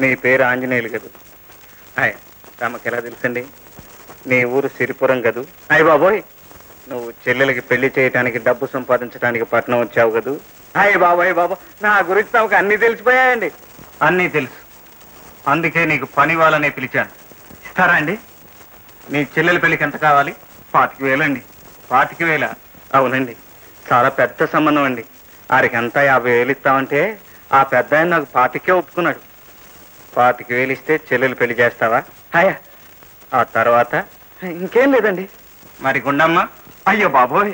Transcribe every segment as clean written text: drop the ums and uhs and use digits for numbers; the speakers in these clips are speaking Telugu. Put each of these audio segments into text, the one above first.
నీ పేరు ఆంజనేయులు కదూ? హాయ్, తమకు ఎలా తెలుసండి? నీ ఊరు సిరిపురం కదూ? అయ్య బాబోయ్, నువ్వు చెల్లెలకి పెళ్లి చేయటానికి డబ్బు సంపాదించడానికి పట్నం వచ్చావు కదూ? అయ్య బాబోయ్ బాబు, నా గురించి తమకు అన్నీ తెలిసిపోయాయండి. అన్నీ తెలుసు, అందుకే నీకు పని వాళ్ళనే పిలిచాను. ఇస్తారా అండి? నీ చెల్లెల పెళ్లికి ఎంత కావాలి? 25,000 అండి. 25,000? అవునండి, చాలా పెద్ద సంబంధం అండి. ఆరికంతా 50,000 ఇస్తామంటే ఆ పెద్ద ఆయన నాకు 25,000 ఒప్పుకున్నాడు. 25,000 ఇస్తే చెల్లెలు పెళ్లి చేస్తావా? హాయ్, ఆ తర్వాత ఇంకేం లేదండి. మరి గుండమ్మ? అయ్యో బాబోయ్,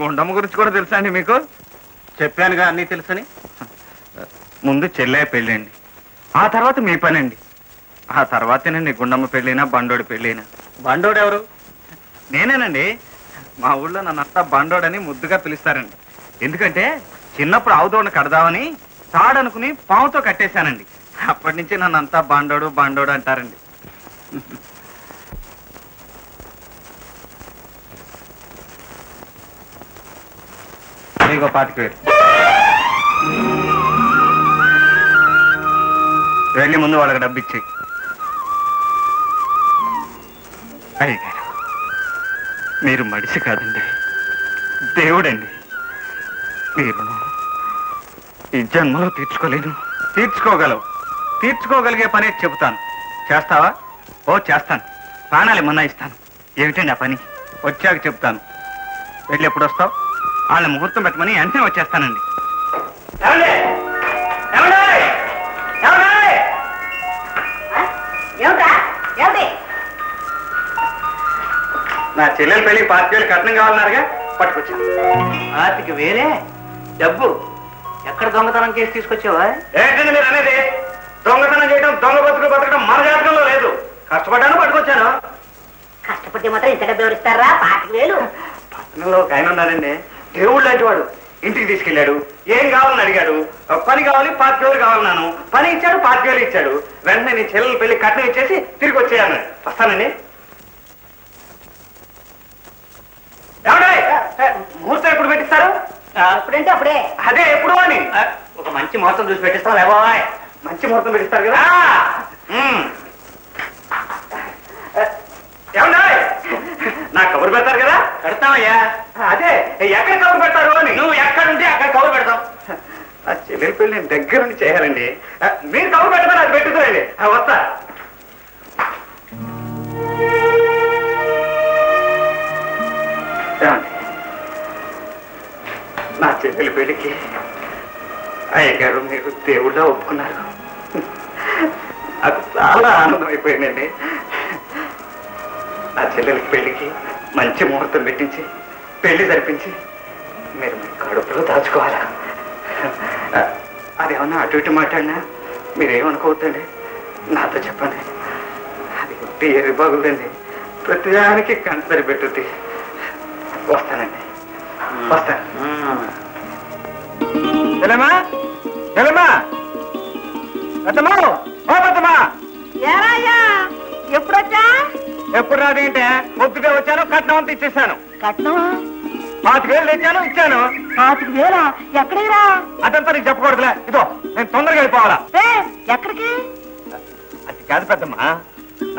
గుండమ్మ గురించి కూడా తెలుసా అండి మీకు? చెప్పానుగా అన్నీ తెలుసని. ముందు చెల్లె పెళ్ళండి, ఆ తర్వాత మీ పని అండి. ఆ తర్వాతేనండి గుండమ్మ పెళ్ళైనా బండోడి పెళ్ళైనా. బండోడు ఎవరు? నేనేనండి. మా ఊళ్ళో నన్నంతా బండోడని ముద్దుగా పిలుస్తారండి. ఎందుకంటే చిన్నప్పుడు ఆవుదోడిని కడదామని తాడనుకుని పావుతో కట్టేశానండి. అప్పటి నుంచి నన్నంతా బండోడు బండోడు అంటారండి. నీకో 25,000. వెళ్ళి ముందు వాళ్ళకి డబ్బు ఇచ్చేయి. అయ్యగారు, మీరు మడిసి కాదండి, దేవుడండి. మీరు ఈ జన్మలో తీర్చుకోలేను. తీర్చుకోగలవు, తీర్చుకోగలిగే పనే చెబుతాను. చేస్తావా? ఓ చేస్తాను, ప్రాణాలు ఏమన్నా ఇస్తాను. ఏమిటండి ఆ పని? వచ్చాక చెప్తాను. వెళ్ళి ఎప్పుడు వస్తావు? వాళ్ళ ముహూర్తం పెట్టమని వెంటనే వచ్చేస్తానండి. నా చెల్లెల పెళ్లి 25,000 కట్నం కావాలన్నారుగా, పట్టుకొచ్చాను. 25,000 డబ్బు ఎక్కడ దొంగతనం చేసి తీసుకొచ్చావా? ఏంటండి మీరు అనేది? దొంగతనం చేయడం, దొంగ బతుకులు బతకడం మన జాతకంలో లేదు. కష్టపడ్డాను, పట్టుకొచ్చాను. కష్టపడితే మాత్రం ఇంత డబ్బు ఎవరిస్తారా? 25,000. పట్టణంలో ఒక ఆయన ఉన్నాడండి, దేవుడు లాంటి వాడు. ఇంటికి తీసుకెళ్లాడు, ఏం కావాలని అడిగాడు. పని కావాలి, 25,000 కావాలన్నాను. పని ఇచ్చాడు, 25,000 ఇచ్చాడు. వెంటనే నీ చెల్లెల పెళ్లి కట్నం ఇచ్చేసి తిరిగి వచ్చేయాను. వస్తానండి. ముహూర్తం ఎప్పుడు పెట్టిస్తారు? ఎప్పుడంటే అప్పుడే. అదే ఎప్పుడు అని. ఒక మంచి ముహూర్తం చూసి పెట్టిస్తావు లేబాయ్. మంచి ముహూర్తం పెట్టిస్తారు కదా. ఏమన్నా నా కబురు పెడతారు కదా? పెడతామయ్యా. అదే ఎక్కడ కబురు పెడతారు అని. నువ్వు ఎక్కడుంటే అక్కడ కబురు పెడతాం. ఆ చెల్లెల పెళ్లి నేను దగ్గర నుండి చేయాలండి. మీరు కబురు పెట్టమని అది పెట్టుకోండి. వస్తా. నా చెల్లెల పెళ్లికి అయ్యగారు మీరు దేవుళ్ళ ఒప్పుకున్నారు. అది చాలా ఆనందం అయిపోయిందండి. నా చెల్లెలకి పెళ్లికి మంచి ముహూర్తం పెట్టించి పెళ్లి జరిపించి మీరు మీ కడుపులో దాచుకోవాలా? అదేమన్నా అటు ఇటు మాట్లాడినా మీరేమనుకోవద్దండి. నాతో చెప్పండి. అది ఒట్టి ఎరి బాగుందండి. ప్రతిదానికి కంట సరిపెట్టుద్ది. వస్తానండి, వస్తాను. చెల్లెమ్మా, చెల్లెమ్మా, పెద్దమ్మా, ఓ పెద్దమ్మా. ఎప్పుడొచ్చా? ఎప్పుడు రాదేంటే? పొద్దుగా వచ్చాను, కట్నం అంతా ఇచ్చేసాను. కట్నం 25,000 తెచ్చాను, ఇచ్చాను. 25,000? ఎక్కడిరా? అదంతా నీకు చెప్పకూడదులే. ఇదో నేను తొందరగా వెళ్ళిపోవాలా. ఎక్కడికి? అది కాదు పెద్దమ్మా,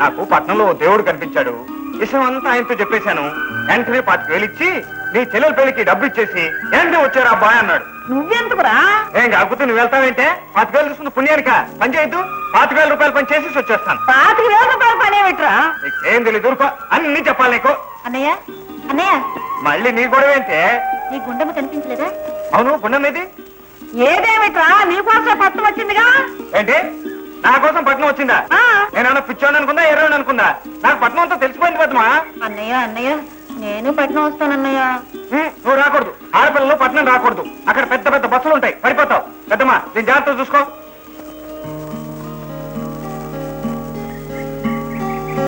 నాకు పట్నంలో దేవుడు కనిపించాడు. విషయం అంతా ఆయనతో చెప్పేశాను. వెంటనే 25,000 ఇచ్చి నీ చెల్లెల పెళ్లికి డబ్బు ఇచ్చేసి వెంటనే వచ్చారు ఆ బాయ్ అన్నాడు. నువ్వెందుకురా? ఏం కాకపోతే నువ్వు వెళ్తావేంటే? 25,000 తీసుకున్న పుణ్యానిక పని చేయొద్దు. 25,000 రూపాయలు పని చేసి వచ్చేస్తాను. 25,000 రూపాయలు పనేమిట్రా? ఏం తెలియదు, ఊరుకో. అన్ని చెప్పాలి నీకు. అన్నయ్య, అన్నయ్య, మళ్ళీ నీ గొడవ ఏంటే? నీ గుండెమ్మ కనిపించలేదా? అవును, గుండెం ఏది? ఏదేమిట్రా, నీకోసం పట్టు వచ్చిందిగా. ఏంటి? నా కోసం పట్నం వచ్చిందా? నేనేమన్నా పిచ్చోని అనుకుందా, ఎర్రని అనుకుందా? నాకు పట్నం అంతా తెలిసిపోయింది పెద్దమా. అన్నయ్య, అన్నయ్య, నేను పట్నం వస్తానన్నయ్య. నువ్వు రాకూడదు. ఆడపిల్లలు పట్నం రాకూడదు. అక్కడ పెద్ద పెద్ద బస్సులు ఉంటాయి, పడిపోతావు. పెద్దమ్మా, నేను జాగ్రత్తగా చూసుకో.